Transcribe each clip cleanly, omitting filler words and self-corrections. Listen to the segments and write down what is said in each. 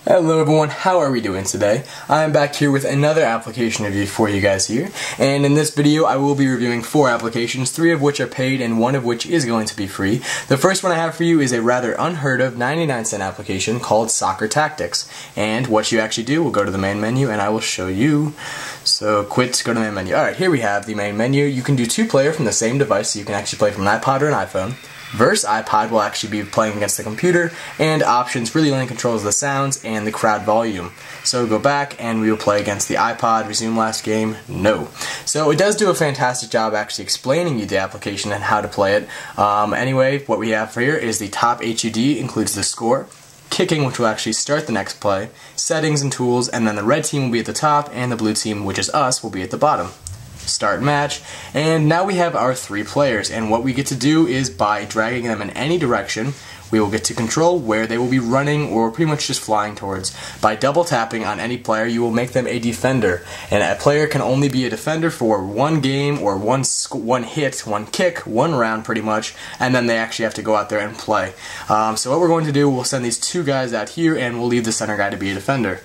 Hello everyone, how are we doing today? I am back here with another application review for you guys here, and in this video I will be reviewing 4 applications, 3 of which are paid and 1 of which is going to be free. The first one I have for you is a rather unheard of 99-cent application called Soccer Tactics, and what you actually do, we'll go to the main menu and I will show you. So quit, go to the main menu. Alright, here we have the main menu. You can do 2-player from the same device, so you can actually play from an iPod or an iPhone. Versus iPod will actually be playing against the computer, and options really only controls the sounds and the crowd volume. So go back and we will play against the iPod. Resume last game, no. So it does do a fantastic job actually explaining you the application and how to play it. Anyway, what we have for here is the top HUD includes the score, kicking, which will actually start the next play, settings and tools, and then the red team will be at the top and the blue team, which is us, will be at the bottom. Start match, and now we have our 3 players, and what we get to do is by dragging them in any direction we will get to control where they will be running or pretty much just flying towards. By double tapping on any player you will make them a defender, and a player can only be a defender for 1 game or one hit, 1 kick, 1 round pretty much, and then they actually have to go out there and play. So what we're going to do, we'll send these 2 guys out here and we'll leave the center guy to be a defender.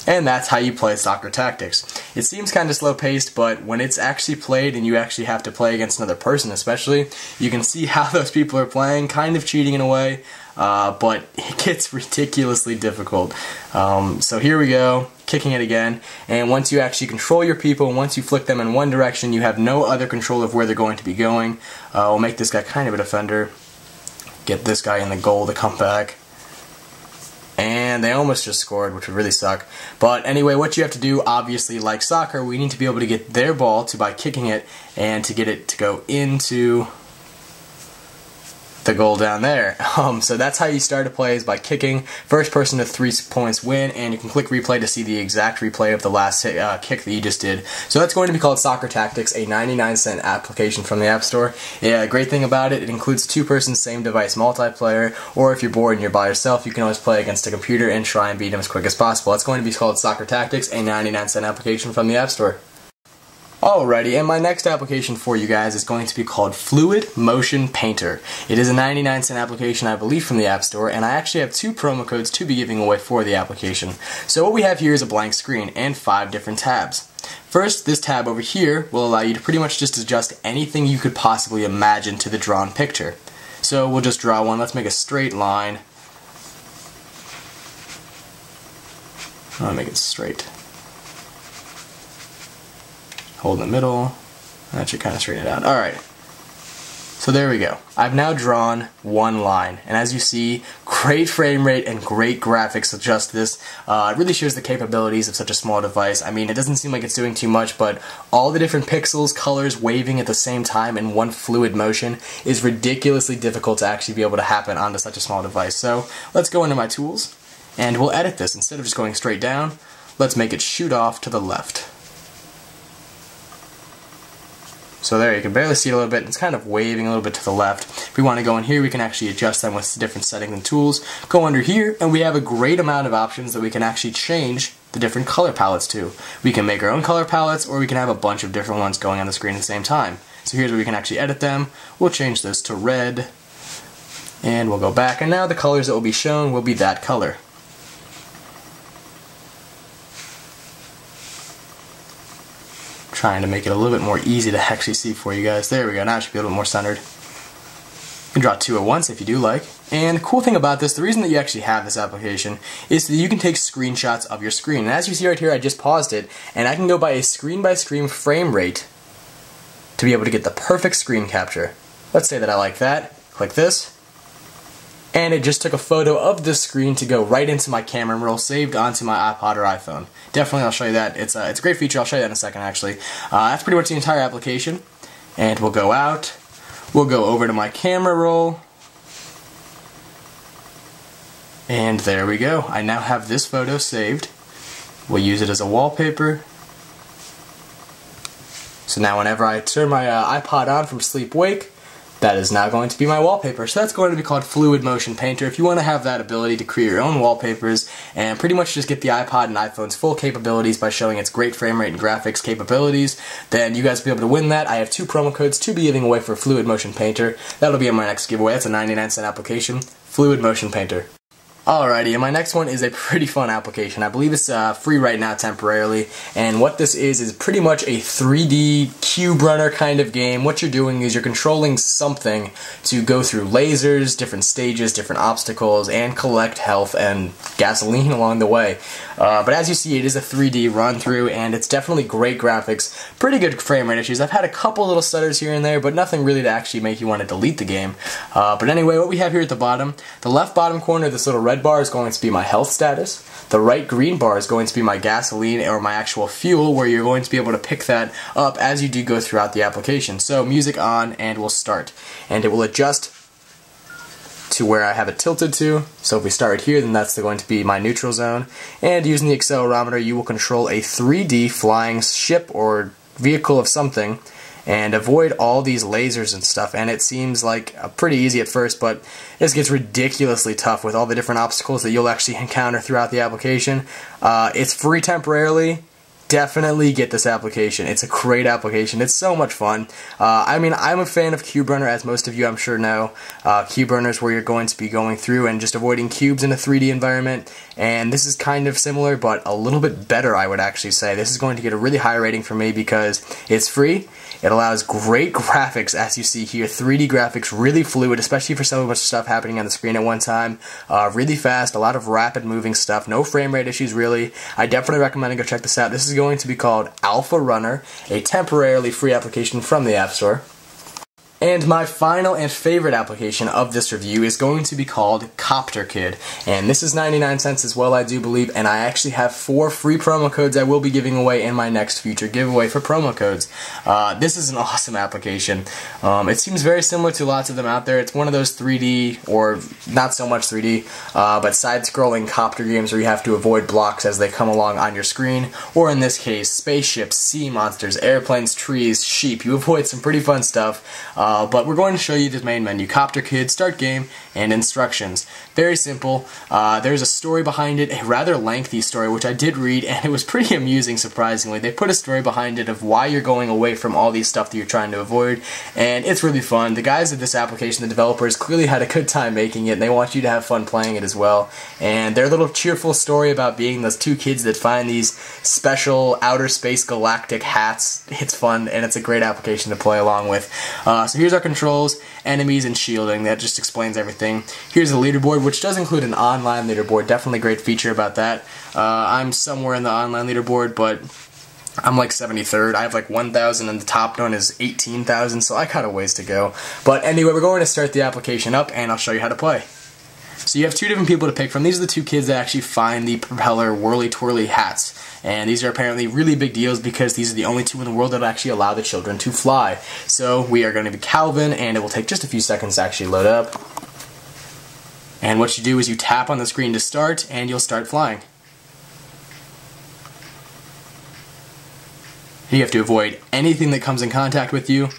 And that's how you play Soccer Tactics. It seems kind of slow-paced, but when it's actually played and you actually have to play against another person especially, you can see how those people are playing, kind of cheating in a way, but it gets ridiculously difficult. So here we go, kicking it again, and once you actually control your people, and once you flick them in one direction, you have no other control of where they're going to be going. We'll make this guy kind of a defender, get this guy in the goal to come back. And they almost just scored, which would really suck. But anyway, what you have to do, obviously, like soccer, we need to be able to get their ball by kicking it and to get it to go into the goal down there. So that's how you start a play, is by kicking. First person to 3 points win, and you can click replay to see the exact replay of the last kick that you just did. So that's going to be called Soccer Tactics, a 99-cent application from the App Store. Yeah, great thing about it, it includes 2-person same device multiplayer, or if you're bored and you're by yourself, you can always play against a computer and try and beat them as quick as possible. It's going to be called Soccer Tactics, a 99-cent application from the App Store. Alrighty, and my next application for you guys is going to be called Fluid Motion Painter. It is a 99-cent application, I believe, from the App Store, and I actually have 2 promo codes to be giving away for the application. So what we have here is a blank screen and 5 different tabs. First, this tab over here will allow you to pretty much just adjust anything you could possibly imagine to the drawn picture. So we'll just draw one. Let's make a straight line. I'll make it straight. Hold in the middle. That should kind of straighten it out. Alright. So there we go. I've now drawn 1 line. And as you see, great frame rate and great graphics with just this. It really shows the capabilities of such a small device. I mean, it doesn't seem like it's doing too much, but all the different pixels, colors waving at the same time in one fluid motion is ridiculously difficult to actually be able to happen onto such a small device. So let's go into my tools, and we'll edit this. Instead of just going straight down, let's make it shoot off to the left. So there, you can barely see it a little bit. It's kind of waving a little bit to the left. If we want to go in here, we can actually adjust them with different settings and tools. Go under here, and we have a great amount of options that we can actually change the different color palettes to. We can make our own color palettes, or we can have a bunch of different ones going on the screen at the same time. So here's where we can actually edit them. We'll change this to red, and we'll go back, and now the colors that will be shown will be that color. Trying to make it a little bit more easy to actually see for you guys. There we go, now it should be a little bit more centered. You can draw 2 at once if you do like. And the cool thing about this, the reason that you actually have this application, is that you can take screenshots of your screen. And as you see right here, I just paused it, and I can go by a screen-by-screen frame rate to be able to get the perfect screen capture. Let's say that I like that. Click this. And it just took a photo of this screen to go right into my camera roll saved onto my iPod or iPhone. Definitely, I'll show you that. It's a great feature. I'll show you that in a second, actually. That's pretty much the entire application. And we'll go out. We'll go over to my camera roll. And there we go. I now have this photo saved. We'll use it as a wallpaper. So now whenever I turn my iPod on from sleep-wake, that is now going to be my wallpaper. So that's going to be called Fluid Motion Painter. If you want to have that ability to create your own wallpapers and pretty much just get the iPod and iPhone's full capabilities by showing its great frame rate and graphics capabilities, then you guys will be able to win that. I have 2 promo codes to be giving away for Fluid Motion Painter. That'll be in my next giveaway. That's a 99-cent application. Fluid Motion Painter. Alrighty, and my next one is a pretty fun application. I believe it's free right now temporarily, and what this is pretty much a 3D cube runner kind of game. What you're doing is you're controlling something to go through lasers, different stages, different obstacles, and collect health and gasoline along the way. But as you see, it is a 3D run through, and it's definitely great graphics, pretty good frame rate issues. I've had a couple little stutters here and there, but nothing really to actually make you want to delete the game. But anyway, what we have here at the bottom, the left bottom corner, this little red bar is going to be my health status. The right green bar is going to be my gasoline or my actual fuel, where you're going to be able to pick that up as you do go throughout the application. So music on, and we'll start. And it will adjust to where I have it tilted to. So if we start here, then that's going to be my neutral zone. And using the accelerometer, you will control a 3D flying ship or vehicle of something and avoid all these lasers and stuff. And it seems like pretty easy at first, but this gets ridiculously tough with all the different obstacles that you'll actually encounter throughout the application. It's free temporarily. Definitely get this application. It's a great application. It's so much fun. I mean, I'm a fan of Cube Runner, as most of you I'm sure know. Cube Runner is where you're going to be going through and just avoiding cubes in a 3D environment. And this is kind of similar, but a little bit better, I would actually say. This is going to get a really high rating for me because it's free. It allows great graphics, as you see here. 3D graphics, really fluid, especially for so much stuff happening on the screen at one time. Really fast, a lot of rapid moving stuff, no frame rate issues really. I definitely recommend to go check this out. This is going to be called Alpha Runner, a temporarily free application from the App Store. And my final and favorite application of this review is going to be called CopterKid. And this is 99 cents as well, I do believe, and I actually have 4 free promo codes I will be giving away in my next future giveaway for promo codes. This is an awesome application. It seems very similar to lots of them out there. It's one of those 3D, or not so much 3D, but side-scrolling copter games where you have to avoid blocks as they come along on your screen, or in this case, spaceships, sea monsters, airplanes, trees, sheep. You avoid some pretty fun stuff. But we're going to show you the main menu: CopterKid, Start Game, and Instructions. Very simple. There's a story behind it, a rather lengthy story, which I did read, and it was pretty amusing, surprisingly. They put a story behind it of why you're going away from all these stuff that you're trying to avoid, and it's really fun. The guys at this application, the developers, clearly had a good time making it, and they want you to have fun playing it as well. And their little cheerful story about being those 2 kids that find these special outer space galactic hats, it's fun, and it's a great application to play along with. So here's our controls, enemies, and shielding. That just explains everything. Here's the leaderboard, which does include an online leaderboard. Definitely a great feature about that. I'm somewhere in the online leaderboard, but I'm like 73rd. I have like 1,000 and the top one is 18,000, so I got a ways to go. But anyway, we're going to start the application up, and I'll show you how to play. So you have 2 different people to pick from. These are the 2 kids that actually find the propeller whirly-twirly hats. And these are apparently really big deals because these are the only 2 in the world that actually allow the children to fly. So we are going to be Calvin, and it will take just a few seconds to actually load up. And what you do is you tap on the screen to start, and you'll start flying. You have to avoid anything that comes in contact with you.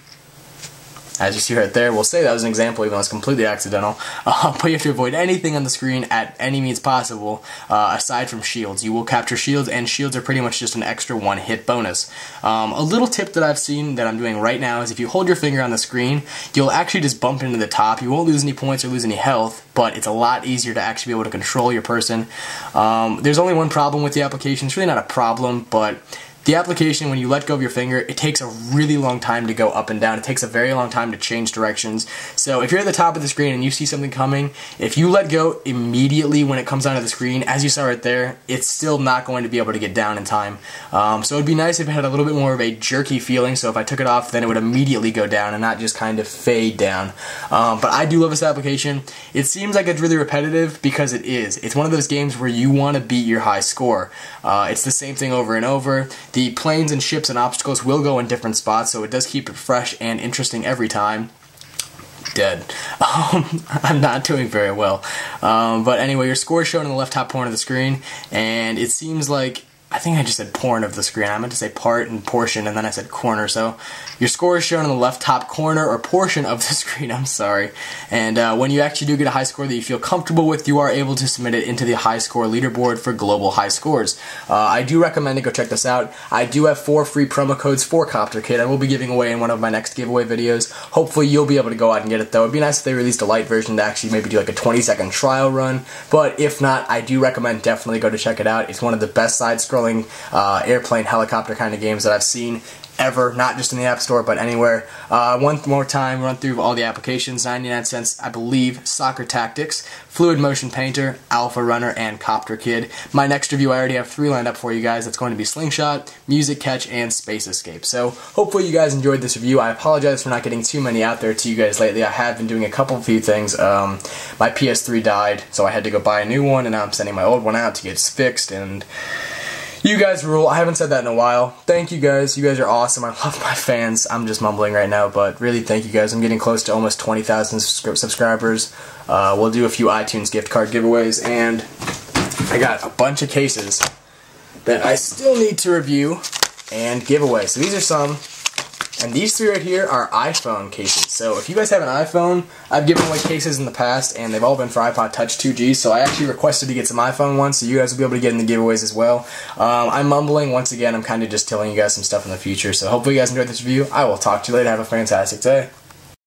As you see right there, we'll say that was an example even though it's completely accidental, but you have to avoid anything on the screen at any means possible, aside from shields. You will capture shields, and shields are pretty much just an extra 1-hit bonus. A little tip that I've seen that I'm doing right now is if you hold your finger on the screen, you'll actually just bump into the top. You won't lose any points or lose any health, but it's a lot easier to actually be able to control your person. There's only one problem with the application. It's really not a problem, but the application, when you let go of your finger, it takes a really long time to go up and down. It takes a very long time to change directions. So if you're at the top of the screen and you see something coming, if you let go immediately when it comes onto the screen, as you saw right there, it's still not going to be able to get down in time. So it would be nice if it had a little bit more of a jerky feeling, so if I took it off, then it would immediately go down and not just kind of fade down. But I do love this application. It seems like it's really repetitive because it is. It's one of those games where you want to beat your high score. It's the same thing over and over. The planes and ships and obstacles will go in different spots, so it does keep it fresh and interesting every time. Dead. I'm not doing very well. But anyway, your score is shown in the left top corner of the screen, and it seems like I think I just said porn of the screen. I meant to say part and portion, and then I said corner. So your score is shown in the left top corner or portion of the screen, I'm sorry. And when you actually do get a high score that you feel comfortable with, you are able to submit it into the high score leaderboard for global high scores. I do recommend to go check this out. I do have 4 free promo codes for CopterKid. I will be giving away in one of my next giveaway videos. Hopefully you'll be able to go out and get it though. It'd be nice if they released a light version to actually maybe do like a 20-second trial run. But if not, I do recommend definitely go to check it out. It's one of the best side-scrolling airplane helicopter kind of games that I've seen ever, not just in the App Store, but anywhere. One more time, run through all the applications. 99 cents, I believe, Soccer Tactics, Fluid Motion Painter, Alpha Runner, and CopterKid. My next review, I already have 3 lined up for you guys. That's going to be Slingshot, Music Catch, and Space Escape. So hopefully you guys enjoyed this review. I apologize for not getting too many out there to you guys lately. I have been doing a few things. My PS3 died, so I had to go buy a new one, and now I'm sending my old one out to get fixed, and you guys rule. I haven't said that in a while. Thank you guys. You guys are awesome. I love my fans. I'm just mumbling right now, but really thank you guys. I'm getting close to almost 20,000 subscribers. We'll do a few iTunes gift card giveaways, and I got a bunch of cases that I still need to review and give away. So these are some. And these 3 right here are iPhone cases. So if you guys have an iPhone, I've given away cases in the past, and they've all been for iPod Touch 2G, so I actually requested to get some iPhone ones, so you guys will be able to get in the giveaways as well. I'm mumbling. Once again, I'm kind of just telling you guys some stuff in the future, so hopefully you guys enjoyed this review. I will talk to you later. Have a fantastic day.